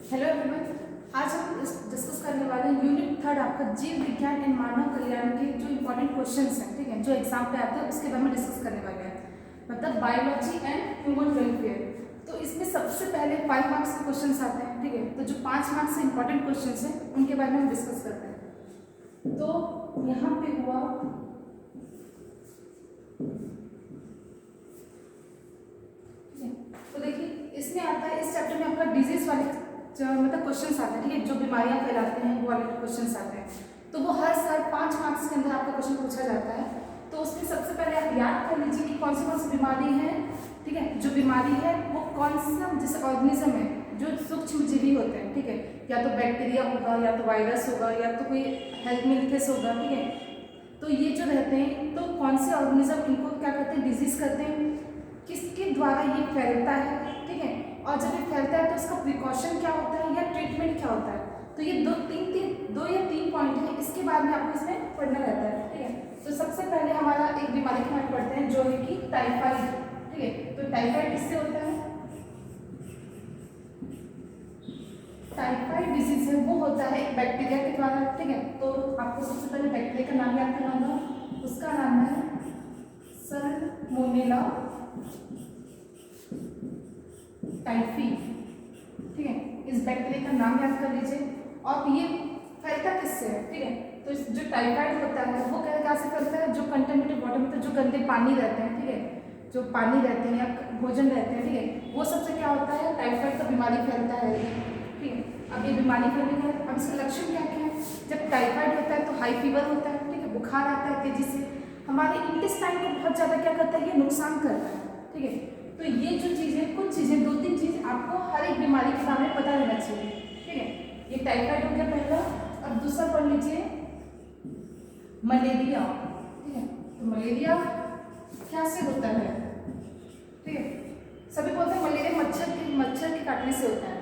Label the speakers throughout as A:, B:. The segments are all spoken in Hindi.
A: हेलो एवरीवन, आज हम डिस्कस करने वाले हैं यूनिट 3 आपका जीव विज्ञान एंड मानव कल्याण के जो इंपॉर्टेंट क्वेश्चंस हैं, ठीक है, जो एग्जाम पे आते हैं उसके बारे में डिस्कस करने वाले हैं, मतलब बायोलॉजी एंड ह्यूमन वेलफेयर। तो इसमें सबसे पहले 5 मार्क्स के क्वेश्चंस आते हैं, ठीक है। तो जो 5 मार्क्स से इंपॉर्टेंट क्वेश्चंस हैं उनके बारे में हम डिस्कस करते हैं। तो यहाँ पे हुआ तो देखिए इसमें आता है, इस चैप्टर में आपका डिजीज वाले मतलब क्वेश्चंस आते हैं, ठीक है, जो बीमारियां फैलाते हैं वो वाले क्वेश्चंस आते हैं। तो वो हर साल 5 मार्क्स के अंदर आपका क्वेश्चन पूछा जाता है। तो उसमें सबसे पहले आप याद कर लीजिए कि कौन सी बीमारी है, ठीक है। जो बीमारी है वो कौन सा जैसे ऑर्गेनिज्म है जो सूक्ष्म जीवी होते हैं, ठीक है, या तो बैक्टीरिया होगा या तो वायरस होगा या तो कोई हेल्मिन्थेस होगा, ठीक है। तो ये जो रहते हैं तो कौन से ऑर्गेनिज्म इनको क्या करते हैं, डिजीज करते हैं, किसके द्वारा ये फैलता है, ठीक है, और जब ये फैलता है तो इसका प्रिकॉशन क्या होता है या ट्रीटमेंट क्या होता है। तो ये दो या तीन पॉइंट है, इसके बाद में आपको इसमें पढ़ना रहता है, ठीक है। तो सबसे पहले हमारा एक बीमारी के बारे में पढ़ते हैं जो है कि टाइफाइड, ठीक है। तो टाइफाइड किससे होता है, टाइफाइड डिजीज है वो होता है एक बैक्टीरिया के द्वारा, ठीक है। तो आपको सबसे पहले बैक्टीरिया का नाम याद करना होगा, उसका नाम है सल्मोनेला टाइफी, ठीक है। इस बैक्टीरिया का नाम याद कर लीजिए। और ये फैलता किससे है, ठीक है। तो इस जो टाइफाइड होता है वो क्या से फैलता है, जो कंटेमिनेटेड वाटर में जो गंदे पानी रहते हैं, ठीक है, जो पानी रहते हैं या भोजन रहते हैं, ठीक है, वो सबसे क्या होता है, टाइफाइड का बीमारी फैलता है, ठीक है। अब ये बीमारी फैलने का अब इसका लक्षण क्या क्या है। जब टाइफाइड होता है तो हाई फीवर होता है, ठीक है, बुखार आता है तेजी से, हमारे इंटेस्टाइन को बहुत ज़्यादा क्या करता है, ये नुकसान करता है, ठीक है। तो ये जो चीज़ें, कुछ चीज़ें, 2-3 चीज़ आपको हर एक बीमारी के बारे में पता रहना चाहिए, ठीक है। ये टाइफाइड हो गया पहला। अब दूसरा पढ़ लीजिए मलेरिया, ठीक है। तो मलेरिया क्या से होता है, ठीक है। सभी बोलते हैं मलेरिया मच्छर के काटने से होता है,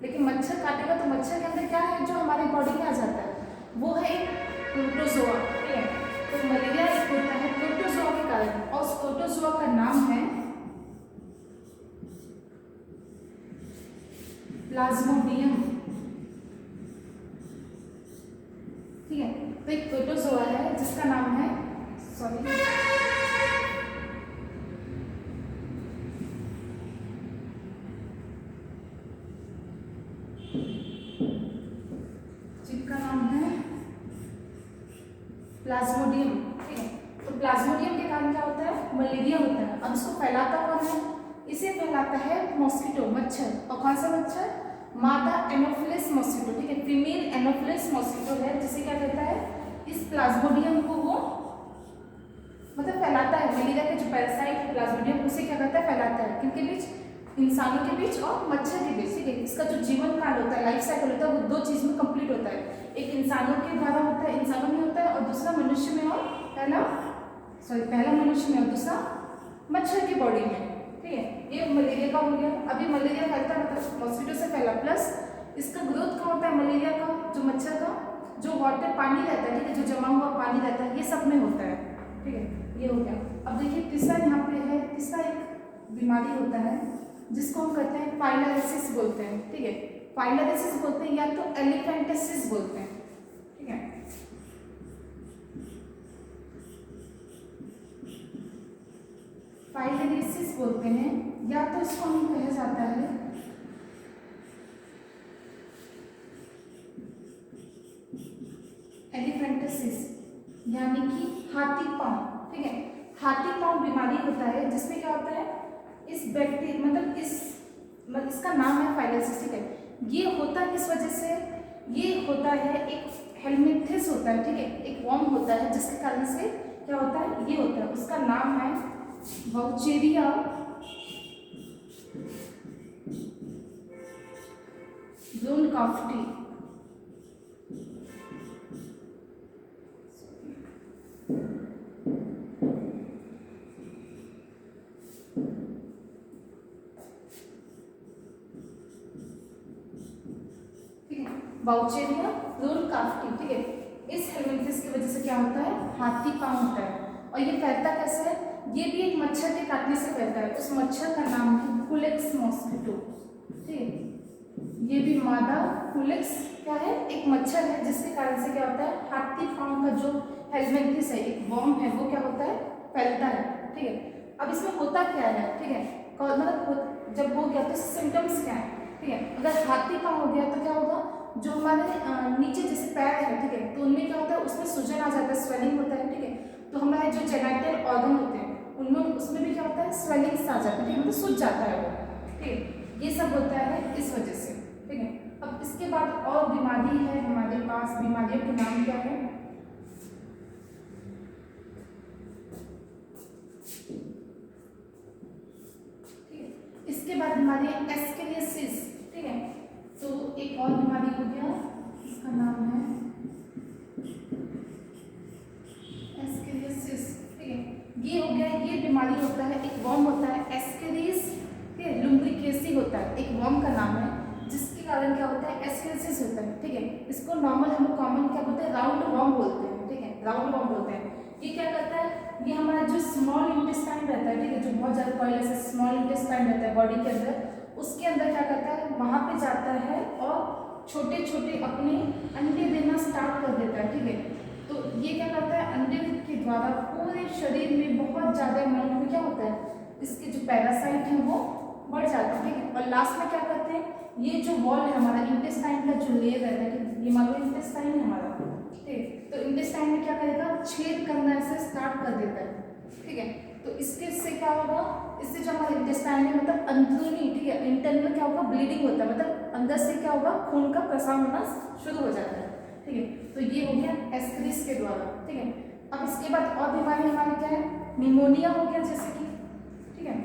A: लेकिन मच्छर काटेगा तो मच्छर के अंदर क्या है जो हमारी बॉडी में आ जाता है, वो है एक प्रोटोजोआ, ठीक है। तो मलेरिया एक होता है प्रोटोजोआ के कारण, और उस प्रोटोजोआ का नाम है प्लाज्मोडियम, ठीक है। तो एक प्रोटोजोआ है जिसका नाम है जिसका नाम है प्लाज्मोडियम, ठीक है। तो प्लाज्मोडियम के कारण क्या होता है, मलेरिया होता है। अब इसको फैलाता कौन है, इसे फैलाता है मॉस्किटो, मच्छर। और कौन सा मच्छर, मादा एनोफिलिस मॉस्किटो, ठीक है, फीमेल एनोफिलिस मॉस्किटो है, जिसे क्या कहता है, इस प्लाज्मोडियम को वो मतलब फैलाता है। मलेरिया के जो पैरासाइट है प्लाज्मोडियम, उसे क्या करता है, फैलाता है, किनके बीच, इंसानों के बीच और मच्छर के बीच, ठीक है। इसका जो जीवन काल होता है, लाइफ साइकिल होता है, वो 2 चीज में कंप्लीट होता है। एक इंसानों के द्वारा होता है, इंसानों में होता है, और दूसरा मनुष्य में, और पहला मनुष्य में और दूसरा मच्छर की बॉडी में, ठीक है। ये मलेरिया का हो गया। अभी मलेरिया फैलता है मतलब मॉस्किटो से फैला, प्लस इसका ग्रोथ कहाँ होता है, मलेरिया का, जो मच्छर का जो वाटर पानी रहता है, ठीक है, जो जमा हुआ पानी रहता है, ये सब में होता है, ठीक है। ये हो गया। अब देखिए तीसरा यहाँ पे है, तीसरा एक बीमारी होता है जिसको हम कहते हैं फाइलारिसिस बोलते हैं, ठीक है। फाइलारिसिस बोलते हैं या तो एलिफेंटिसिस बोलते हैं, ठीक है। फाइलारिसिस बोलते हैं या तो इसको हम कहा जाता है एलिफेंटिसिस, यानी कि हाथी पांव, ठीक है। हाथी पांव बीमारी होता है जिसमें क्या होता है, इस बैक्टीरिया मतलब इसका नाम है फाइलारिसिस, ठीक है। ये होता है किस वजह से, ये होता है एक हेल्मिन्थेस होता है, ठीक है, एक वर्म होता है जिसके कारण से क्या होता है, ये होता है। उसका नाम है वाउचेरिया ब्रूनकाफ्टी, वाउचेरिया ब्रूनकाफ्टी, ठीक है। इस हेल्मिन्थेस की वजह से क्या होता है, हाथी पांव होता है। और ये फैलता कैसे है, ये भी एक मच्छर के काटने से फैलता है। उस मच्छर का नाम है कुलेक्स मॉस्किटो, ठीक है। ये भी मादा कुलिक्स क्या है, एक मच्छर है जिसके कारण से क्या होता है, हाथी पांव का जो हेलमिंथ्रिस है, एक वर्म है, वो क्या होता है, फैलता है। ठीक है, अब इसमें होता क्या है, ठीक है, मतलब जब हो गया तो सिम्टम्स क्या है, ठीक है। अगर हाथी पांव हो गया तो क्या होगा, जो हमारे नीचे जैसे पैर है, ठीक है, तो उनमें क्या होता है, उसमें सूजन आ जाता है, स्वेलिंग होता है। ठीक है, तो हमारे जो जेनिटल ऑर्गन होते हैं उनमें, उसमें भी क्या होता है, स्वेलिंग्स आ जाती है, मतलब सूज जाता है वो। ठीक है, ये सब होता है इस वजह से। ठीक है, अब इसके बाद और बीमारी है हमारे पास, बीमारियों के नाम क्या है, ठीक है, इसके बाद बीमारी है एस्केरियासिस। ठीक है, तो एक और बीमारी हो गया, इसका नाम है एस्केरियासिस। ठीक है, ये हो गया, ये बीमारी होता है, एक वर्म होता है एस्केरिस, ठीक है, लुम्ब्रिकेसी होता है, एक वर्म का नाम है, जिसके कारण क्या होता है, एस्केरियासिस होता है। ठीक है, इसको नॉर्मल हम कॉमन क्या बोलते हैं, राउंड वर्म बोलते हैं। ठीक है, राउंड वर्म बोलते हैं। ये क्या करता है, ये हमारा जो स्मॉल इंटेस्टाइन रहता है, ठीक है, जो बहुत ज़्यादा पहले से स्मॉल इंटेस्टाइन रहता है बॉडी के अंदर, उसके अंदर क्या करता है, वहाँ पे जाता है और छोटे छोटे अपने अंडे देना स्टार्ट कर देता है। ठीक है, तो ये क्या करता है, अंडे के द्वारा पूरे शरीर में बहुत ज़्यादा अमाउंट में क्या होता है, इसके जो पैरासाइट हैं वो बढ़ जाते हैं। ठीक है, और लास्ट में क्या करते हैं, ये जो वॉल है हमारा इंटेस्टाइन का जो लेयर रहता है, कि ये मान लो इंटेस्टाइन है हमारा, ठीक, तो इंटेस्टाइन में क्या करेगा, छेद करना ऐसे स्टार्ट कर देता है। ठीक है, तो इसके से क्या होगा, इससे जो हमारा इंटेस्टाइन है, मतलब अंदरूनी, ठीक है, इंटरनल क्या होगा, ब्लीडिंग होता है, मतलब अंदर से क्या होगा, खून का प्रसार होना शुरू हो जाता है। ठीक है, तो ये हो गया एस्केरिस के द्वारा। ठीक है, अब इसके बाद और बीमारी हमारी क्या है, निमोनिया हो गया जैसे कि, ठीक है,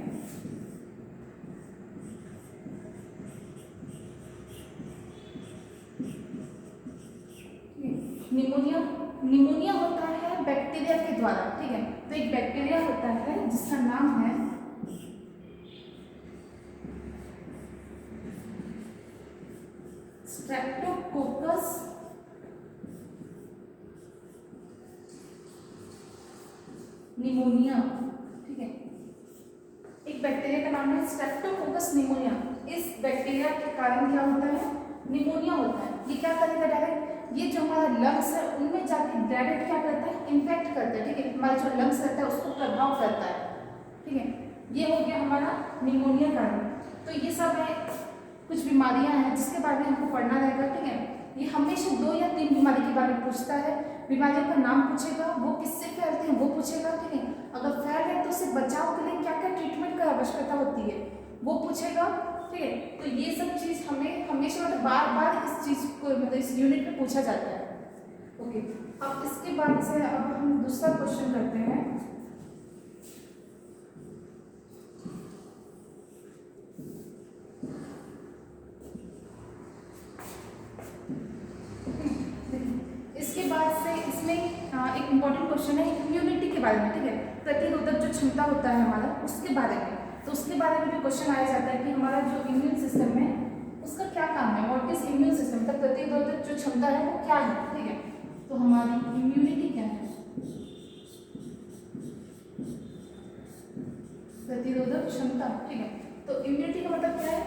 A: निमोनिया, निमोनिया होता है बैक्टीरिया के द्वारा। ठीक है, तो एक बैक्टीरिया होता है जिसका नाम है स्ट्रेप्टोकोकस निमोनिया। ठीक है, एक बैक्टीरिया का नाम है स्ट्रेप्टोकोकस निमोनिया। इस बैक्टीरिया के कारण क्या होता है, निमोनिया होता है। ये क्या करेगा, डायरेक्ट ये जो हमारा लंग्स है उनमें जाके डायरेक्ट क्या करता है, इन्फेक्ट करता है। ठीक है, हमारा जो लंग्स रहता है उसको प्रभाव करता है। ठीक है, ये हो गया हमारा निमोनिया कारण। तो ये सब है कुछ बीमारियां हैं जिसके बारे में हमको पढ़ना रहेगा। ठीक है, ये हमेशा 2 या 3 बीमारी के बारे में पूछता है, बीमारियों का नाम पूछेगा, वो किससे फैलते हैं वो पूछेगा। ठीक है, अगर फैल है तो उससे बचाव के लिए क्या क्या ट्रीटमेंट की आवश्यकता होती है वो पूछेगा। ठीक है, तो ये सब चीज़ हमें हमेशा मतलब बार बार इस चीज़ को मतलब इस यूनिट में पूछा जाता है। ओके, अब इसके बाद से अब हम दूसरा क्वेश्चन करते हैं। इसके बाद से इसमें एक इम्पॉर्टेंट क्वेश्चन है इम्यूनिटी के बारे में। ठीक है, प्रतिरोधक जो क्षमता होता है हमारा उसके बारे में, तो उसके बारे में भी क्वेश्चन आया जाता है कि हमारा जो इम्यून सिस्टम है उसका क्या काम है, व्हाट इज इम्यून सिस्टम, मतलब प्रतिरोधक जो क्षमता है वो क्या है। ठीक है, तो हमारी इम्यूनिटी क्या है, प्रतिरोधक क्षमता। ठीक है, तो इम्यूनिटी का मतलब क्या है,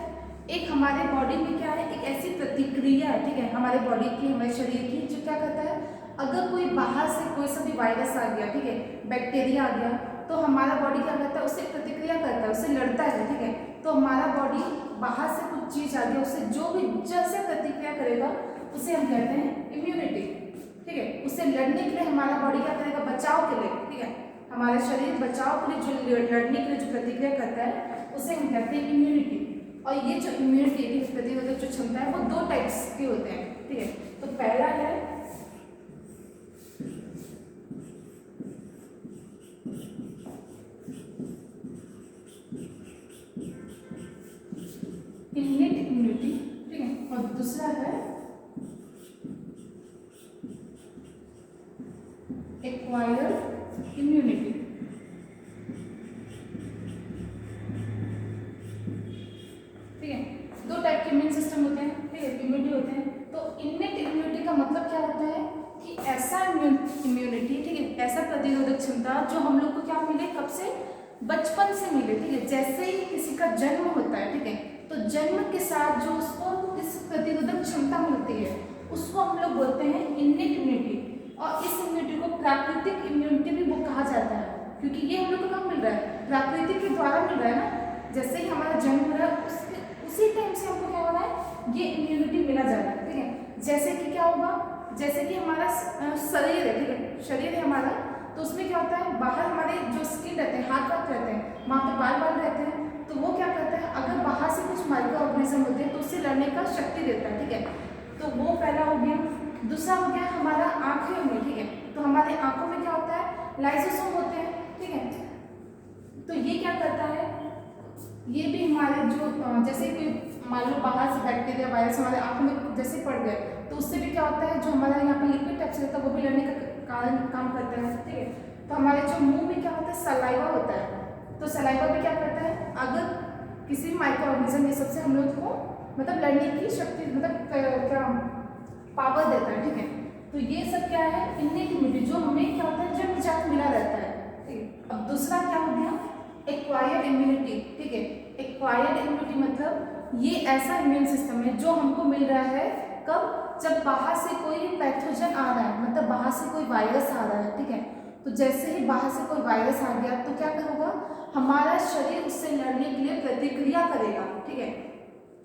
A: एक हमारे बॉडी में क्या है, एक ऐसी प्रतिक्रिया है, ठीक है, हमारे बॉडी की, हमारे शरीर की, जो क्या करता है, अगर कोई बाहर से कोई सा भी वायरस आ गया, ठीक है, बैक्टीरिया आ गया, तो हमारा बॉडी क्या करता है, उससे प्रतिक्रिया करता है, उससे लड़ता है। ठीक है, तो हमारा बॉडी बाहर से कुछ चीज़ आ गया, उससे जो भी जैसे प्रतिक्रिया करेगा उसे हम कहते हैं इम्यूनिटी। ठीक है, उससे लड़ने के लिए हमारा बॉडी क्या करेगा, बचाव के लिए, ठीक है, हमारा शरीर बचाव के लिए जो लड़ने के लिए जो प्रतिक्रिया करता है उसे हम कहते हैं इम्यूनिटी। और ये जो इम्यूनिटी प्रतिरोधक जो क्षमता है वो 2 टाइप्स के होते हैं। ठीक है, तो पहला है इननेट इम्यूनिटी, ठीक है, और दूसरा है एक्वायर्ड इम्यूनिटी। ठीक है, 2 टाइप के इम्यून सिस्टम होते हैं, ठीक है, इम्यूनिटी होते हैं। तो इननेट इम्यूनिटी का मतलब क्या होता है कि ऐसा इम्यूनिटी, ठीक है, ऐसा प्रतिरोधक क्षमता जो हम लोग को क्या मिले, कब से, बचपन से मिले। ठीक है, जैसे ही किसी का जन्म होता है, ठीक है, तो जन्म के साथ जो उसको प्रतिरोधक क्षमता मिलती है उसको हम लोग बोलते हैं इन्नेट इम्यूनिटी। और इस इम्यूनिटी को प्राकृतिक इम्यूनिटी भी वो कहा जाता है, क्योंकि ये हम लोग को कहाँ मिल रहा है, प्राकृतिक के द्वारा मिल रहा है ना। जैसे ही हमारा जन्म हो रहा है उसी टाइम से हमको क्या हो रहा है, ये इम्यूनिटी मिला जा रहा है। ठीक है, जैसे कि क्या होगा, जैसे कि हमारा शरीर है, ठीक है, शरीर है हमारा, तो उसमें क्या होता है, बाहर हमारे जो स्किन रहते हैं, हाथ वाथ रहते हैं, वहाँ पे बाल बाल रहते हैं, तो वो क्या करता है, अगर बाहर से कुछ माइक्रो ऑर्गेनिज्म होते हैं तो उससे लड़ने का शक्ति देता है। ठीक है, तो वो पहला हो गया। दूसरा हो गया हमारा आँखें में। ठीक है, तो हमारे आँखों में क्या होता है, लाइसोसोम होते हैं। ठीक है, तो ये क्या करता है, ये भी हमारे जो जैसे कि मान लो बाहर से बैक्टीरिया वायरस हमारे आँखों में जैसे पड़ गए, तो उससे भी क्या होता है, जो हमारा यहाँ पे लिक्विड टाइप से होता है वो भी लड़ने का कारण काम करता है। ठीक है, तो हमारे जो मुंह में क्या होता है, सलाइवा होता है, तो सलाइवा भी क्या करता है, अगर किसी भी माइक्रो ऑर्गेनिज्म ये सबसे हम लोग को मतलब लड़ने की शक्ति, मतलब क्या पावर देता है। ठीक है, तो ये सब क्या है, इन्नेट इम्यूनिटी, जो हमें क्या होता है, जन्मजात मिला रहता है। ठीक है, अब दूसरा क्या हो गया, एक्वायर्ड इम्यूनिटी। ठीक है, एक्वायर्ड इम्यूनिटी मतलब ये ऐसा इम्यून सिस्टम है जो हमको मिल रहा है कब, जब बाहर से कोई पैथोजन आ रहा है, मतलब बाहर से कोई वायरस आ रहा है। ठीक है, तो जैसे ही बाहर से कोई वायरस आ गया तो क्या होगा, हमारा शरीर उससे लड़ने के लिए प्रतिक्रिया करेगा। ठीक है,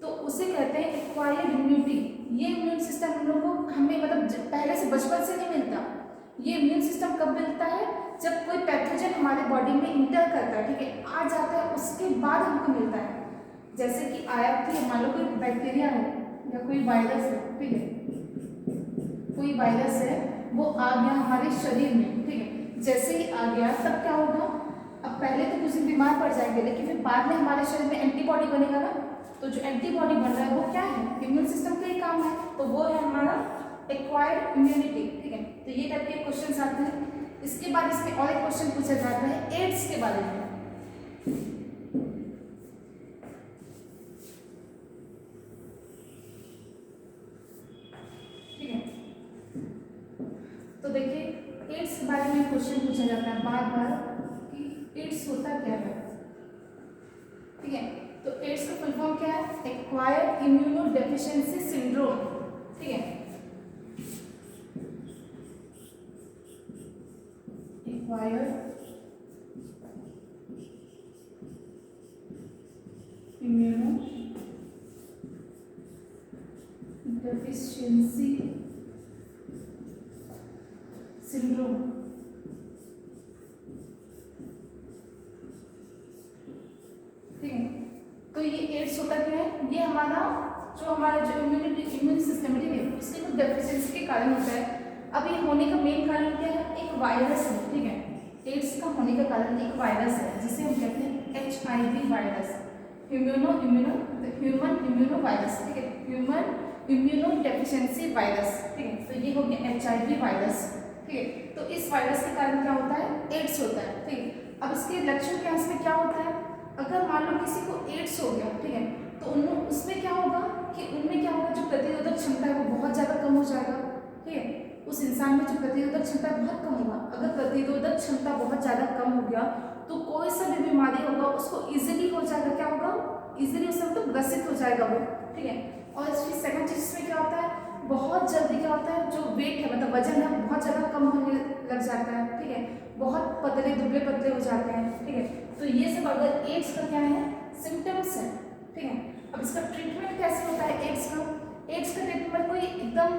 A: तो उसे कहते हैं एक्वायर्ड इम्यूनिटी। ये इम्यून सिस्टम हम लोग को हमें मतलब पहले से बचपन से नहीं मिलता। ये इम्यून सिस्टम कब मिलता है, जब कोई पैथोजन हमारे बॉडी में इंटर करता है। ठीक है, आ जाता है, उसके बाद हमको मिलता है। जैसे कि आया कि मान लो कोई बैक्टीरिया है या कोई वायरस है। ठीक है, कोई वायरस है, वो आ गया हमारे शरीर में। ठीक है, जैसे ही आ गया तब क्या होगा, अब पहले तो कुछ दिन बीमार पड़ जाएंगे, लेकिन फिर बाद में हमारे शरीर में एंटीबॉडी बनेगा ना। तो जो एंटीबॉडी बन रहा है वो क्या है, इम्यून सिस्टम का ही काम है, तो वो है हमारा एक्वायर्ड इम्यूनिटी। ठीक है, तो ये टाइप के क्वेश्चन आते हैं। इसके बाद इसमें और एक क्वेश्चन पूछा जाता है एड्स के बारे में। ठीक है, तो देखिए एड्स के बारे में क्वेश्चन पूछा जाता है बार बार कि एड्स होता क्या है। ठीक है, तो एड्स का फुल फॉर्म क्या है, एक्वायर्ड इम्यूनो डेफिशिएंसी सिंड्रोम। ठीक है, एक्वायर्ड इम्यूनो डेफिशिएंसी सिंड्रोम। ठीक है, तो ये एड्स होता क्या है, ये हमारा जो इम्यून सिस्टम है, ठीक है, उसके कुछ डेफिशिएंसी के कारण होता है। अब ये होने का मेन कारण क्या है, एक वायरस है। ठीक है, एड्स का होने का कारण एक वायरस है जिसे हम कहते हैं HIV virus, human immuno virus. ठीक है, ह्यूमन इम्यूनो डेफिशिएंसी वायरस। ठीक है, तो ये हो गया HIV वायरस। ठीक है, तो इस वायरस के कारण क्या होता है, एड्स होता है। ठीक है, अब इसके लक्षण क्या है, इसमें क्या होता है, अगर मान लो किसी को एड्स हो गया, ठीक है, तो उसमें क्या होगा कि उनमें क्या होगा, जो प्रतिरोधक क्षमता है वो बहुत ज़्यादा कम हो जाएगा। ठीक है, उस इंसान में जो प्रतिरोधक क्षमता बहुत कम होगा। अगर प्रतिरोधक क्षमता बहुत ज़्यादा कम हो गया तो कोई सा भी बीमारी होगा उसको इजीली हो जाएगा, क्या होगा, इजीली उससे तो ग्रसित हो जाएगा वो। ठीक है, और इसकी सेकंड चीज इसमें क्या होता है, बहुत जल्दी क्या होता है, जो वेट है मतलब वजन है बहुत ज़्यादा कम होने लग जाता है। ठीक है, बहुत पतले दुबले पतले हो जाते हैं। ठीक है, तो ये सब अगर एड्स का क्या है, सिम्टम्स है। ठीक है, अब इसका ट्रीटमेंट कैसे होता है एड्स का, एड्स का ट्रीटमेंट कोई एकदम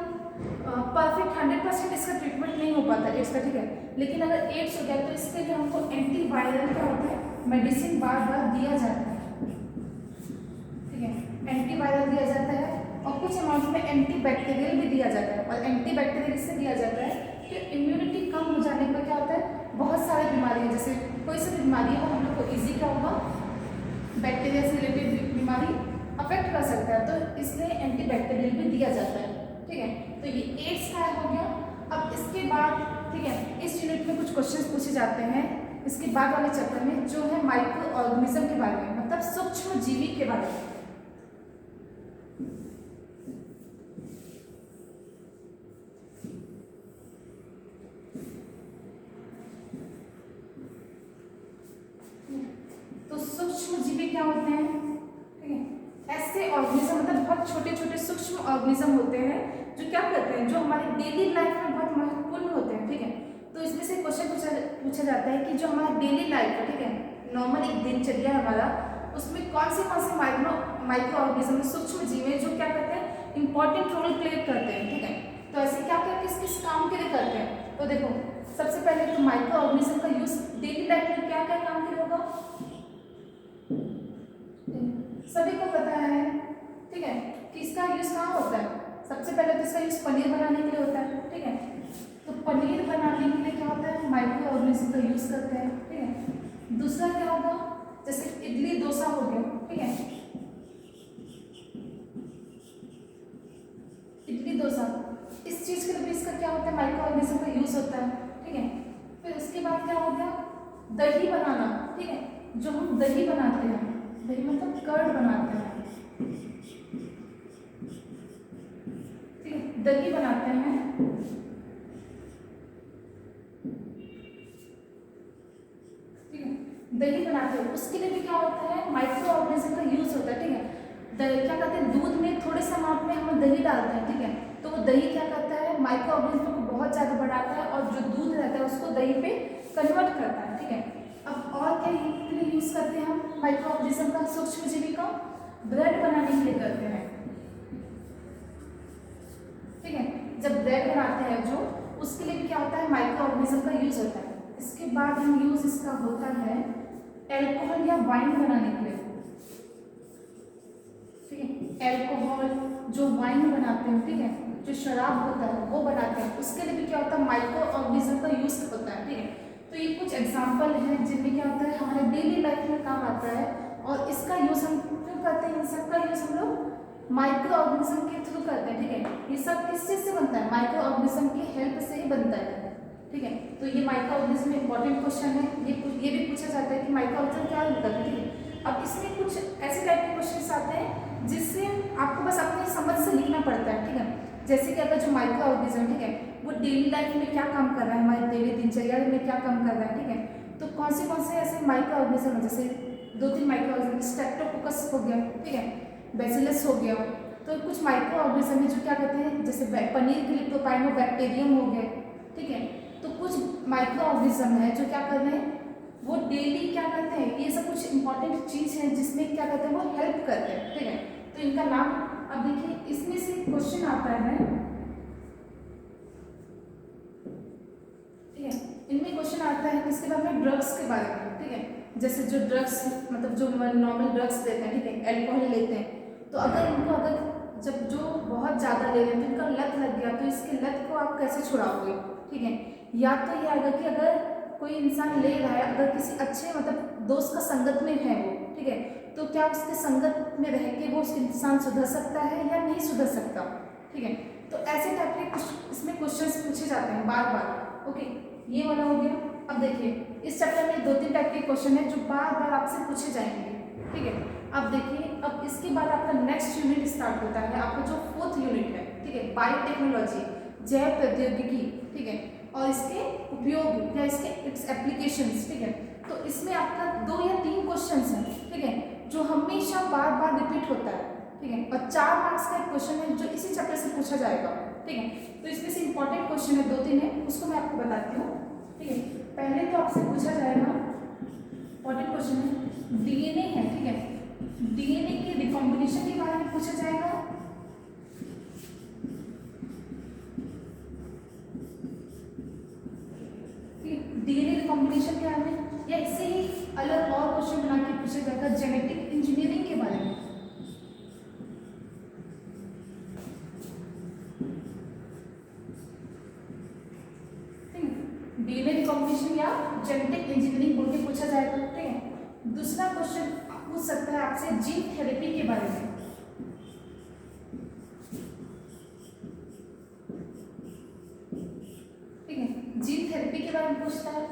A: परफेक्ट 100% इसका ट्रीटमेंट नहीं हो पाता एड्स का। ठीक है, लेकिन अगर एड्स हो गया तो इसके लिए हमको एंटीवायरल क्या होता है, मेडिसिन बार बार दिया जाता है। ठीक है, एंटीवायरल दिया जाता है और कुछ अमाउंट में एंटीबैक्टीरियल भी दिया जाता है। और एंटीबैक्टीरियल इससे दिया जाता है कि इम्यूनिटी कम हो जाने पर क्या होता है, बहुत सारी बीमारियाँ जैसे कोई सी भी बीमारी है वो हम लोग को ईजी क्या होगा, बैक्टीरिया से रिलेटेड बीमारी अफेक्ट कर सकता है, तो इसलिए एंटीबैक्टीरियल भी दिया जाता है। ठीक है, तो ये एड्स का हो गया। अब इसके बाद ठीक है, इस यूनिट में कुछ क्वेश्चंस पूछे जाते हैं इसके बाद वाले चैप्टर में, जो है माइक्रो ऑर्गेनिज्म के बारे में, मतलब सूक्ष्म जीवी के बारे में। तो सूक्ष्म जीवी क्या होते हैं, ठीक है, ऐसे ऑर्गेनिज्म मतलब बहुत छोटे छोटे सूक्ष्म ऑर्गेनिज्म होते हैं जो क्या करते हैं, जो हमारी डेली लाइफ में बहुत महत्वपूर्ण होते हैं, ठीक है। तो इसमें से क्वेश्चन पूछा जाता है कि जो हमारा डेली लाइफ है, ठीक है, नॉर्मल एक दिनचर्या है हमारा, उसमें कौन से माइक्रो ऑर्गेनिज्म सूक्ष्म जीव है जो क्या करते हैं, इंपॉर्टेंट रोल प्ले करते हैं, ठीक है। तो ऐसे क्या क्या किस किस काम के लिए करते हैं, तो देखो सबसे पहले तो माइक्रो ऑर्गेनिज्म का यूज डेली लाइफ में क्या क्या काम के लिए होगा, सभी को पता है, ठीक है, कि इसका यूज कहाँ होता है। सबसे पहले तो इसका यूज पनीर बनाने के लिए होता है, ठीक है। तो पनीर बनाने के लिए क्या होता है, माइक्रो ऑर्गेनिज्म का यूज करते हैं, ठीक है। दूसरा क्या होगा, जैसे इडली डोसा हो गया, ठीक है, इडली डोसा, इस चीज के लिए भी इसका क्या होता है, माइक्रो ऑर्गेनिज्म का यूज होता है, ठीक है। फिर उसके बाद क्या हो गया, दही बनाना, ठीक है, जो हम दही बनाते हैं, दही मतलब कर्ड बनाते हैं, ठीक है, दही बनाते हैं, ठीक है, दही बनाते हैं, उसके लिए भी क्या होता है, माइक्रो ऑर्गेनिज्म का यूज होता है, ठीक है। दही क्या करते हैं, दूध में थोड़े से अमाउंट में हम दही डालते हैं, ठीक है, तो वो दही क्या करता है, माइक्रो ऑर्गेनिज्म को बहुत ज़्यादा बढ़ाता है और जो दूध रहता है उसको दही पे कन्वर्ट करता है, ठीक है। अब और क्या के लिए यूज करते हैं हम माइक्रो ऑर्गेनिज्म का, सूक्ष्म जीवी का ब्रेड बनाने के लिए करते हैं, ठीक है। जब ब्रेड बनाते हैं जो, उसके लिए भी क्या होता है, माइक्रो ऑर्गेनिज्म का यूज होता है। इसके बाद हम यूज इसका होता है एल्कोहल या वाइन बनाने के लिए, ठीक है, एल्कोहल जो वाइन बनाते हैं, ठीक है, जो शराब होता है वो बनाते हैं, उसके लिए भी क्या होता है, माइक्रो ऑर्गेनिज्म का यूज होता है, ठीक है। तो ये कुछ एग्जाम्पल है जिनमें क्या होता है, हमारे डेली लाइफ में काम आता है और इसका यूज हम क्यों करते हैं, इन सबका यूज हम लोग माइक्रो ऑर्गेनिज्म के थ्रू करते हैं, ठीक है। ये सब किस चीज से बनता है, माइक्रो ऑर्गेनिज्म की हेल्प से ही बनता है, ठीक है। तो ये माइक्रो ऑर्गेनिज्म में इंपॉर्टेंट क्वेश्चन है, ये भी पूछा जाता है कि माइक्रो ऑर्गेनिज्म क्या होता है, ठीक है। अब इसमें कुछ ऐसे टाइप के क्वेश्चन आते हैं जिससे आपको बस अपनी समझ से लिखना पड़ता है, ठीक है। जैसे कि अगर जो माइक्रो ऑर्गेनिज्म, ठीक है, वो डेली लाइफ में क्या काम कर रहा है, हमारे डेली दिनचर्या में क्या काम कर रहा है, ठीक है। तो कौन से ऐसे माइक्रो ऑर्गेनिज्म है, जैसे 2-3 माइक्रो ऑर्गेनिज्म, स्ट्रेप्टोकोकस हो गया, ठीक है, बैसिलस हो गया। तो कुछ माइक्रो ऑर्गेनिज्म है जो क्या कहते हैं, जैसे पनीर के लिए प्रोपाइनोबैक्टीरियम हो गया, ठीक है। तो कुछ माइक्रो ऑर्गेनिज्म है जो क्या कर रहे हैं, वो डेली क्या करते हैं, ये सब कुछ इंपॉर्टेंट चीज है जिसमें क्या करते हैं, वो हेल्प करते हैं, ठीक है। तो इनका नाम, अब देखिए इसमें से क्वेश्चन आता है, ठीक है, इनमें क्वेश्चन आता है किसके बारे में, ड्रग्स के बारे में, ठीक है। जैसे जो ड्रग्स मतलब जो नॉर्मल ड्रग्स लेते हैं, ठीक है, एल्कोहल लेते हैं, तो अगर जब जो बहुत ज़्यादा ले रहे हैं तो इनका लत लग गया, तो इसके लत को आप कैसे छुड़ाओगे, ठीक है। या तो ये आएगा कि अगर कोई इंसान ले रहा है, अगर किसी अच्छे मतलब दोस्त का संगत में है वो, ठीक है, तो क्या उसके संगत में रह के वो इंसान सुधर सकता है या नहीं सुधर सकता, ठीक है। तो ऐसे टाइप के कुछ इसमें क्वेश्चंस पूछे जाते हैं बार बार, ओके, ये वाला हो गया। अब देखिए इस चैप्टर में 2-3 टाइप के क्वेश्चन है जो बार बार आपसे पूछे जाएंगे, ठीक है। अब देखिए, अब इसके बाद आपका नेक्स्ट यूनिट स्टार्ट होता है, आपका जो 4th यूनिट है, ठीक है, बायोटेक्नोलॉजी, जैव प्रौद्योगिकी, ठीक है, और इसके उपयोग या इसके इट्स एप्लीकेशंस, ठीक है। तो इसमें आपका 2 या 3 क्वेश्चंस हैं, ठीक है, जो हमेशा बार बार रिपीट होता है, ठीक है, और 4 मार्क्स का एक क्वेश्चन है जो इसी चैप्टर से पूछा जाएगा, ठीक है। तो इसमें से इंपॉर्टेंट क्वेश्चन है 2-3 है, उसको मैं आपको बताती हूँ, ठीक है। पहले तो आपसे पूछा जाएगा, इंपॉर्टेंट क्वेश्चन है डीएनए है, ठीक है, डीएनए के रिकॉम्बिनेशन के बारे में पूछा जाएगा, डीएनए रिकॉम्बिनेशन के बारे में, या इससे ही अलग और क्वेश्चन बना के पूछा जाएगा जेनेटिक इंजीनियरिंग के बारे में, डीएनए रिकॉम्बिनेशन या जेनेटिक इंजीनियरिंग बोल के पूछा जाएगा, ठीक है। दूसरा क्वेश्चन पूछ सकता है आपसे जीन थेरेपी के बारे में, ठीक है, जीन थेरेपी के बारे में पूछता है।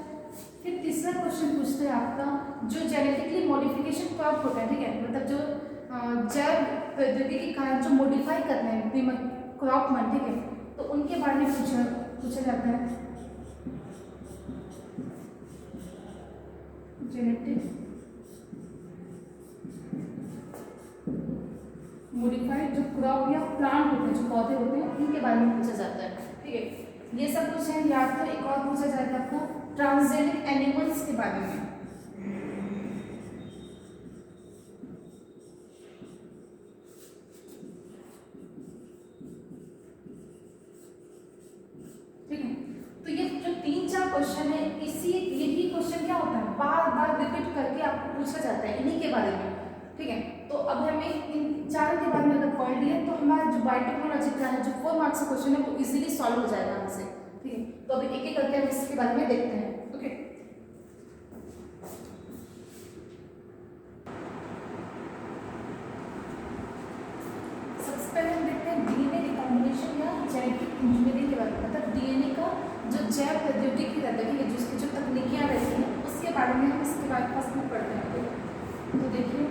A: फिर तीसरा क्वेश्चन पूछता है आपका जो जेनेटिकली मॉडिफिकेशन क्रॉप होता है, ठीक है, मतलब जो जैव प्रौद्योगिकी के कारण जो मॉडिफाई करते हैं क्रॉप में, ठीक है, तो उनके बारे में पूछा जाता है, जेनेटिक मॉडिफाइड जो क्रॉप या प्लांट होते हैं, जो पौधे होते हैं, उनके बारे में पूछा जाता है। ठीक है, ये सब कुछ है। या फिर एक और पूछा जाएगा आपका ट्रांसजेनिक एनिमल्स के बारे में। ठीक है, तो ये जो 3-4 क्वेश्चन है, यही क्वेश्चन क्या होता है, बार बार रिपीट करके आपको पूछा जाता है इन्हीं के बारे में। ठीक है, तो अब हमें इन 4 के बारे में अगर पॉइंट दिए तो हमारा जो बायोटेक्नोलॉजी का है, जो 4 मार्क्स का क्वेश्चन है, वो इजीली सॉल्व हो जाएगा हमसे। ठीक है, तो अभी एक एक करके हम इसके बारे में देखते हैं। ओके, सबसे पहले हम देखते हैं डीएनए रिकॉम्बिनेशन या जेनेटिक इंजीनियरिंग के बारे में। मतलब डीएनए का जो जैव प्रौद्योगिकी रहता है, ठीक है, जिसकी जो तकनीकियाँ रहती हैं, उसके बारे में हम इसके बारे में फर्स्ट में पढ़ते हैं। तो देखिए,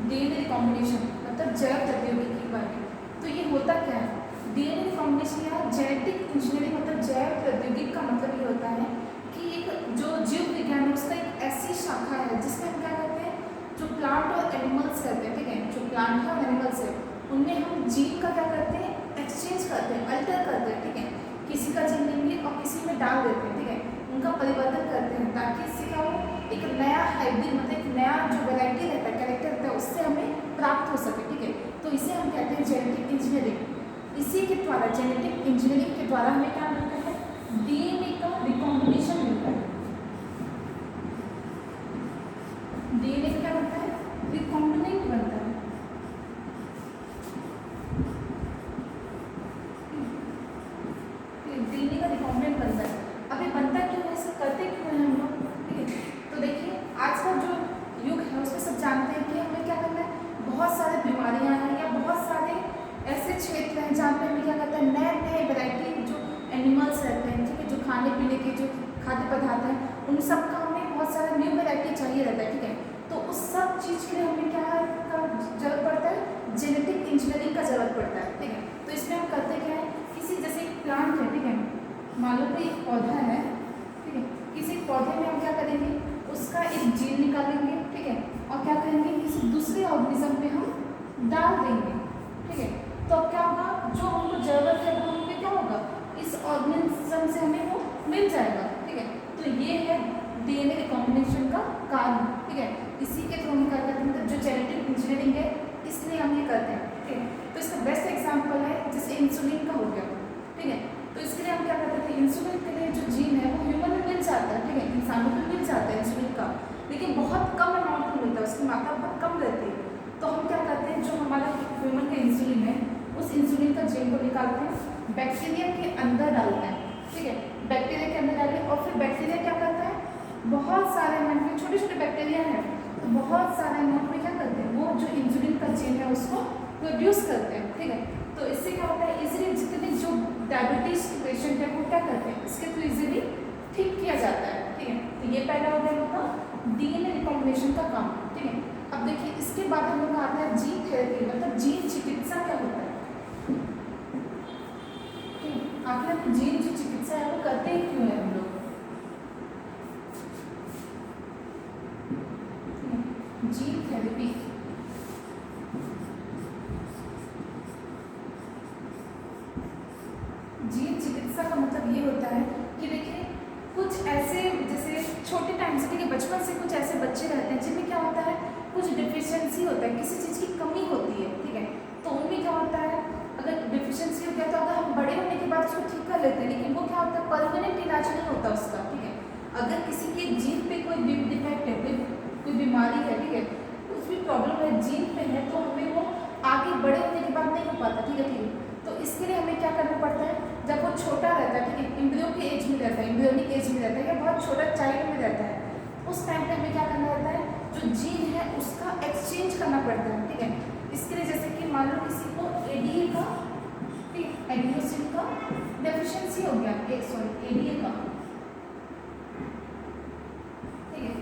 A: डीएनए रिकॉम्बिनेशन मतलब जैव प्रौद्योगिकी के बारे में। तो ये होता क्या है, डीएनए रिकॉम्बिनेशन या जेनेटिक इंजीनियरिंग मतलब जैव प्रौद्योगिकी का मतलब ये होता है कि एक जो जीव विज्ञान है उसका एक ऐसी शाखा है जिसमें हम क्या करते हैं, जो प्लांट और एनिमल्स करते हैं, ठीक है, जो प्लांट है और एनिमल्स है, उनमें हम जीन का क्या करते हैं, एक्सचेंज करते हैं, अल्टर करते हैं। ठीक है, किसी का जीन लेंगे और किसी में डाल देते हैं। ठीक है, उनका परिवर्तन करते हैं ताकि इससे क्या हो, एक नया हाइब्रिड मतलब एक नया जो वैरायटी रहता है, कैरेक्टर रहता है, उससे हमें प्राप्त हो सके। ठीक है, तो इसे हम कहते हैं जेनेटिक इंजीनियरिंग। इसी के द्वारा, जेनेटिक इंजीनियरिंग के द्वारा हमें क्या मिलता है, डीएनए का रिकॉम्बिनेशन मिलता है। डीएनए का क्या बनता है, रिकॉम्बिनेंट बनता है। डीएनए का रिकॉम्बिनेंट बनता है। अभी बनता क्यों है, ऐसा करते क्यों है हम लोग। ठीक है, तो देखिए आज का जो युग है उसमें सब जानते हैं कि हमें क्या करना है, बहुत सारे बीमारियां हैं या बहुत सारे ऐसे क्षेत्र हैं जहाँ पे हमें क्या करता है, नए नए वैरायटी जो एनिमल्स रहते हैं, ठीक है, जो खाने पीने के जो खाद्य पदार्थ हैं, उन सब का हमें बहुत सारा न्यू वैरायटी चाहिए रहता है। ठीक है, तो उस सब चीज़ के लिए हमें क्या का जरूरत पड़ता है, जेनेटिक इंजीनियरिंग का जरूरत पड़ता है। ठीक है, तो इसमें हम करते क्या है, किसी जैसे एक प्लांट है, ठीक है, मान लो कि एक पौधा है, ठीक है, किसी पौधे में हम क्या करेंगे, उसका एक जीन निकालेंगे। ठीक है, और क्या करेंगे, किसी दूसरे ऑर्गेनिज्म पे हम डाल देंगे। ठीक है, तो अब क्या होगा, जो हमको जरूरत है वो हमें क्या होगा, इस ऑर्गेनिज्म से हमें वो मिल जाएगा। ठीक है, तो ये है डीएनए रिकॉम्बिनेशन का कारण। ठीक है, इसी के थ्रू हम क्या करते हैं, मतलब जो जेनेटिक इंजीनियरिंग है इसलिए हम ये करते हैं। ठीक है, तो इसका बेस्ट एग्जाम्पल है जैसे इंसुलिन का हो गया। ठीक है, तो इसके लिए हम क्या करते थे, इंसुलिन के लिए जो जीन है वो ह्यूमन में मिल जाता है। ठीक है, इंसानों में मिल जाता है इंसुलिन का, लेकिन बहुत कम अमाउंट में मिलता है, उसकी मात्रा बहुत कम रहती है। तो हम क्या करते हैं, जो हमारा ह्यूमन का इंसुलिन है उस इंसुलिन का जीन को निकालते हैं, बैक्टीरिया के अंदर डालते हैं। ठीक है, बैक्टीरिया के अंदर डालें और फिर बैक्टीरिया क्या करता है, बहुत सारे अमाउंट में, छोटे छोटे बैक्टीरिया हैं, तो बहुत सारे अमाउंट में क्या करते हैं, वो जो इंसुलिन का जीन है उसको प्रोड्यूस करते हैं। ठीक है, तो इससे क्या होता है, इजीली जितने जो डायबिटीज के पेशेंट है वो क्या करते हैं, इसके थ्रू इजीली ठीक किया जाता है। ठीक है, तो ये पहला हो गया होगा डीएनए रिकॉम्बिनेशन का काम। ठीक है, अब देखिए इसके बाद हम लोग आता है जीन थेरेपी, मतलब जीन चिकित्सा क्या होता है। आखिर हम जीन जो चिकित्सा है वो करते ही क्यों है हम लोग। जीन थेरेपी, जीन चिकित्सा का मतलब ये होता है कि देखिए कुछ ऐसे जैसे छोटे टाइम से, ठीक है, बचपन से कुछ ऐसे बच्चे रहते हैं जिनमें क्या होता है, कुछ डिफिशियंसी होता है, किसी चीज़ की कमी होती है। ठीक है, तो उनमें क्या होता है, अगर डिफिशियंसी हो गया तो अगर हम बड़े होने के बाद उसको ठीक कर लेते हैं, लेकिन वो क्या होता है, परमानेंट इलाज नहीं होता उसका। ठीक है, अगर किसी के जीन पे कोई डिफेक्ट है, कोई बीमारी है, ठीक है, कुछ भी प्रॉब्लम है जीन पे है, तो हमें वो आगे बड़े होने के बाद नहीं हो पाता। ठीक है, ठीक है, तो इसके लिए हमें क्या करना पड़ता है, जब वो छोटा रहता है, ठीक है, एम्ब्रियो की एज में रहता है, एम्ब्रियोनिक एज में रहता है या बहुत छोटा चाइल्ड में रहता है, उस टाइम पे हमें क्या करना रहता है, जो जीन है उसका एक्सचेंज करना पड़ता है। ठीक है, इसके लिए जैसे कि मान लो किसी को एडीए का, ठीक, एडिनोसिन का डेफिशिएंसी हो गया, एडीए का। ठीक है,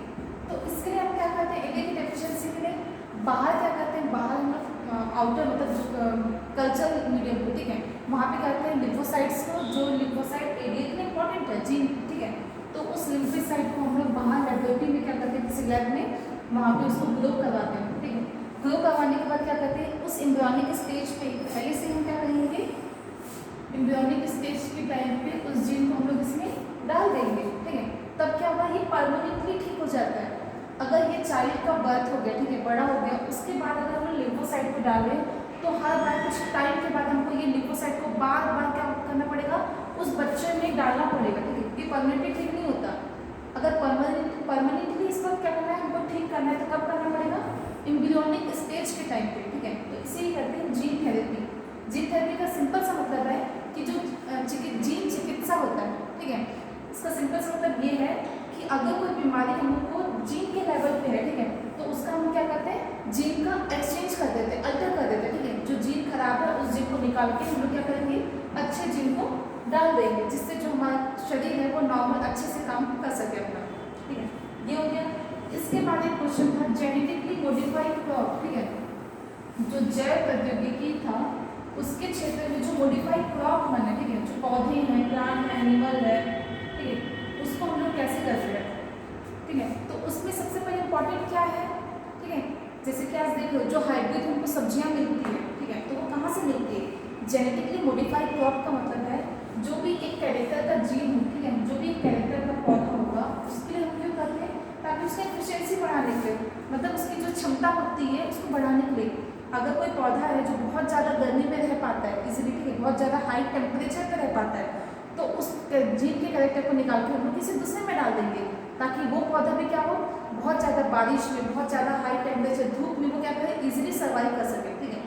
A: तो इसके लिए हम क्या करते हैं, एडीए की डेफिशिएंसी के लिए बाहर क्या करते हैं, बाहर हम लोग आउटर मतलब कल्चर मीडियम को, ठीक है, वहाँ पे करते हैं लिम्फोसाइट्स को, जो लिम्फोसाइट एडीए के लिए इंपॉर्टेंट है जीन। ठीक है, तो उस लिम्फोसाइट को हम लोग बाहर लेबोरेटरी में क्या करते हैं, किसी लैब में वहाँ पे उसको ग्रो करवाते हैं। तब क्या करते हैं, उस एम्ब्रियोनिक स्टेज पे पहले से हम क्या करेंगे, एम्ब्रियोनिक स्टेज के टाइम पे उस जीन को हम लोग इसमें डाल देंगे, ठीक है। तब क्या होगा, ये परमानेंटली ठीक हो जाता है। अगर ये चाइल्ड का बर्थ हो गया, ठीक है, बड़ा हो गया, उसके बाद अगर हम लिम्फोसाइट को डालें तो हर बार कुछ टाइम के बाद हमको ये लिम्फोसाइट को बार बार क्या करना पड़ेगा, उस बच्चे में डालना पड़ेगा, ठीक है। ये परमानेंटली ठीक नहीं होता। अगर परमानेंटली इस वक्त क्या करना है, हमको ठीक करना है, तो कब करना पड़ेगा, एम्ब्रियोनिक स्टेज के टाइम पे, ठीक है। तो इसे ही कहते हैं जीन थेरेपी। जीन थेरेपी का सिंपल सा मतलब है कि जो जीन चिकित्सा होता है, ठीक है, इसका सिंपल सा मतलब ये है कि अगर कोई बीमारी हमको जीन के लेवल पे है, ठीक है, तो उसका हम क्या करते हैं, जीन का एक्सचेंज कर देते हैं, अल्टर कर देते हैं, ठीक है। जो जीन खराब है उस जीन को निकाल के हम लोग क्या करेंगे, अच्छे जीन को डाल देंगे, जिससे जो हमारा शरीर है वो नॉर्मल अच्छे से काम कर सके अपना, ठीक है। ये हो गया। इसके बाद एक क्वेश्चन था जेनेटिकली मॉडिफाइड क्रॉप, ठीक है। जो जैव प्रौद्योगिकी था उसके क्षेत्र में जो मॉडिफाइड क्रॉप बने, ठीक है, जो पौधे हैं, प्लांट है, एनिमल है, ठीक है, उसको हम लोग कैसे करते हैं, ठीक है। तो उसमें सबसे पहले इंपॉर्टेंट क्या है, ठीक है, जैसे कि आज देख लो जो हाइब्रिड हमको सब्जियां मिलती है, ठीक है, तो वो कहाँ से मिलती है, जेनेटिकली मॉडिफाइड क्रॉप का मतलब है जो भी एक कैरेक्टर का जीन हो, ठीक है, जो भी एक कैरेक्टर का पौधा होगा उसके लिए हम क्यों करते हैं, ताकि उसका एफिशिएंसी बढ़ाने के लिए, मतलब उसकी जो क्षमता होती है उसको बढ़ाने के लिए। अगर कोई पौधा है जो बहुत ज़्यादा गर्मी में रह पाता है इजीली, ठीक है, बहुत ज़्यादा हाई टेम्परेचर पर रह पाता है, तो उस जीन के कैरेक्टर को निकाल के हम लोग किसी दूसरे में डाल देंगे, ताकि वो पौधा भी क्या हो, बहुत ज़्यादा बारिश में, बहुत ज़्यादा हाई टेम्परेचर धूप में वो क्या करे, इजीली सर्वाइव कर सके, ठीक है।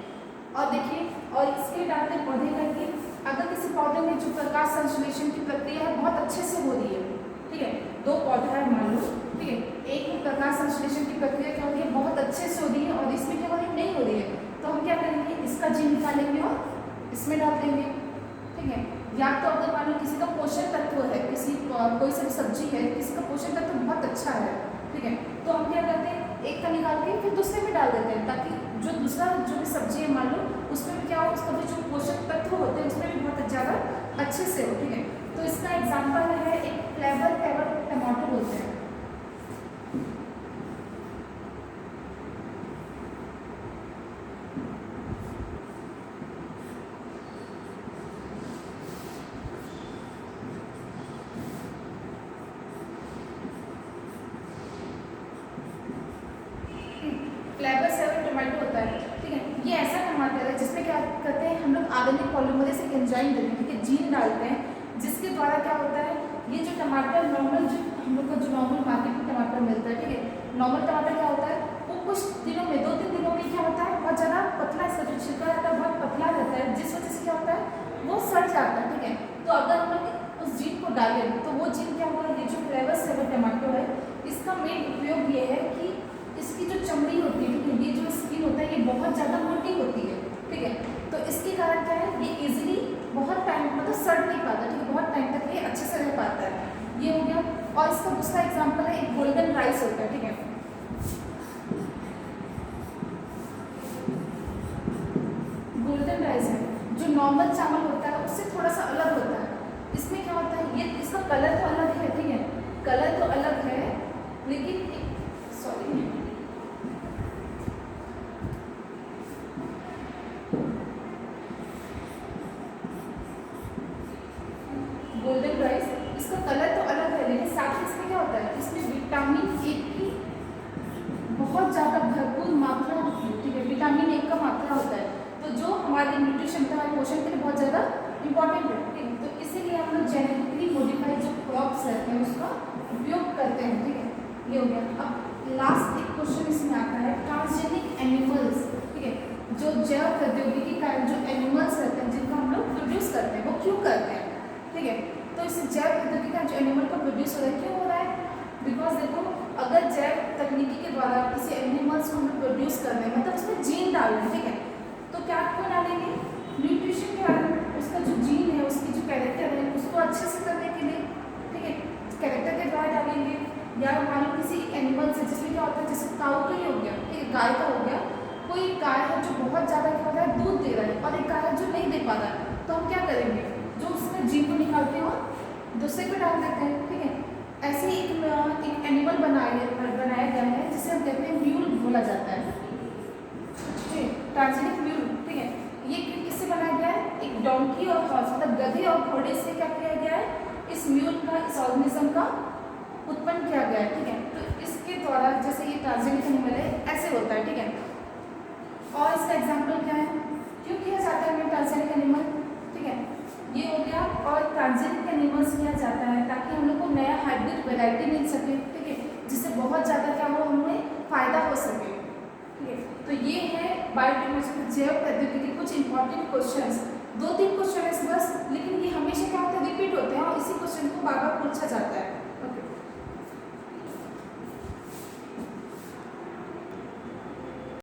A: और देखिए, और इसके डालते पौधे करके अगर किसी पौधे में जो प्रकाश संश्लेषण की प्रक्रिया है बहुत अच्छे से हो रही है, ठीक है, दो पौधा है मान लो, ठीक है, एक में प्रकाश संश्लेषण की प्रक्रिया क्या हो रही है, बहुत अच्छे से हो रही है, और इसमें क्या हो रही है, नहीं हो रही है, तो हम क्या करेंगे, इसका जीन निकालेंगे और इसमें डाल देंगे, ठीक है। या तो अगर मान लो किसी का पोषण तत्व है, किसी कोई सी सब्जी है, किसी का पोषण तत्व बहुत अच्छा है, ठीक है, तो हम क्या करते हैं, एक का निकाल के फिर दूसरे में डाल देते हैं, ताकि जो दूसरा जो भी सब्जी है मान लो उसमें भी क्या हो, उसका भी जो पोषक तत्व होते हैं उसमें भी बहुत ज़्यादा अच्छे से हो, ठीक है। तो इसका एग्जाम्पल है एक फ्लेवर पेवर टमाटो बोलते हैं। फ्लेवर सेवर टोमेटो होता है, ठीक है, ये ऐसा टमाटर है जिसमें क्या करते हैं हम लोग आर्गेनिक पॉलीमरेज एक एंजाइम देते हैं, ठीक है, जीन डालते हैं, जिसके द्वारा क्या होता है, ये जो टमाटर नॉर्मल जो हम लोग का जो नॉर्मल मार्केट में टमाटर मिलता है, ठीक है, नॉर्मल टमाटर क्या होता है, वो कुछ दिनों में 2-3 दिनों में क्या होता है, बहुत ज़्यादा पतला, इसका जो छिलका रहता है बहुत पतला रहता है, जिस वजह से क्या होता है वो सड़ जाता है, ठीक है। तो अगर हम लोग उस जीन को डालें तो वो जीन क्या होगा, ये जो फ्लेवर सेवर टमाटो है इसका मेन उपयोग ये है कि इसकी जो चमड़ी होती है, ठीक है, ये जो स्किन होता है ये बहुत ज़्यादा मोटी होती है, ठीक है, तो इसके कारण क्या है, ये इजीली बहुत टाइम मतलब सड़ नहीं पाता, ठीक है, बहुत टाइम तक ये अच्छे से रह पाता है, ये हो गया। और इसका दूसरा एग्जांपल है एक गोल्डन राइस होता है, ठीक है, गोल्डन राइस है जो नॉर्मल चावल होता है उससे थोड़ा सा अलग होता है। इसमें क्या होता है, ये इसका कलर तो अलग है, ठीक है, कलर तो अलग है, लेकिन सॉरी गोल्डन राइस, इसका कलर तो अलग है, लेकिन साथ ही इसमें क्या होता है, इसमें विटामिन ए की बहुत ज़्यादा भरपूर मात्रा होती है, ठीक है, विटामिन ए का मात्रा होता है, तो जो हमारे न्यूट्रिशन हमारे पोषण के लिए बहुत ज़्यादा इंपॉर्टेंट है, ठीक है। तो इसीलिए हम लोग जेनेटिकली मॉडिफाइड जो क्रॉप्स रहते हैं उसका उपयोग करते हैं, ठीक है, ये हो गया। अब लास्ट एक क्वेश्चन इसमें आता है ट्रांसजेनिक एनिमल्स, ठीक है, जो जैव प्रौद्योगिकी का जो एनिमल्स रहते हैं जिनका हम लोग प्रोड्यूस करते हैं वो क्यों करते हैं, ठीक है। तो इससे जैव प्रौद्योगिकी का जो एनिमल का प्रोड्यूस हो रहा है क्यों हो रहा है, बिकॉज देखो अगर जैव तकनीकी के द्वारा किसी एनिमल्स को हम लोग प्रोड्यूस कर रहे हैं मतलब उसमें जीन डाल रहे हैं, ठीक है, तो क्या क्यों डालेंगे, न्यूट्रिशन के कारण, उसका जो जीन है उसकी जो कैरेक्टर है उसको अच्छे से करने के लिए, ठीक है, कैरेक्टर के द्वारा डालेंगे। या मान लो किसी एनिमल से जिसमें क्या होता है, जैसे काऊ का ही हो गया, ठीक है, गाय का हो गया, कोई गाय है जो बहुत ज़्यादा क्या हो रहा है दूध दे रहा है और एक गाय है जो नहीं दे पा रहा है, तो हम क्या करेंगे, जो उसमें जीन को निकालते हैं और दूसरे को डाल देते हैं, ठीक है। ऐसे ही एक एनिमल बनाया गया है जिसे हम कहते हैं म्यूल बोला जाता है, ठीक है। ट्रांसजेनिक म्यूल, ठीक है, ये किससे बनाया गया है? एक डोंकी और हॉर्स मतलब गधे और घोड़े से क्या किया गया है? इस म्यूल का, इस ऑर्गेनिज्म का उत्पन्न किया गया है, ठीक है। तो इसके द्वारा जैसे ये ट्रांसजेनिक एनिमल है ऐसे होता है, ठीक है। और इसका एग्जाम्पल क्या है, क्यों किया जाता है ट्रांसजेनिक एनिमल, ठीक है, ये हो गया। और ट्रांसजेनिक एनिमल्स किया जाता है ताकि हम लोग को नया हाइब्रिड वैरायटी मिल सके, ठीक है, जिससे बहुत ज़्यादा क्या हो, हमें फायदा हो सके, ठीक है। तो ये है बायोटेक्नोलॉजी जैव प्रौद्योगिकी के कुछ इंपॉर्टेंट क्वेश्चंस, 2-3 क्वेश्चन है बस, लेकिन ये हमेशा क्या होता है, रिपीट होते हैं और इसी क्वेश्चन को बार बार पूछा जाता है।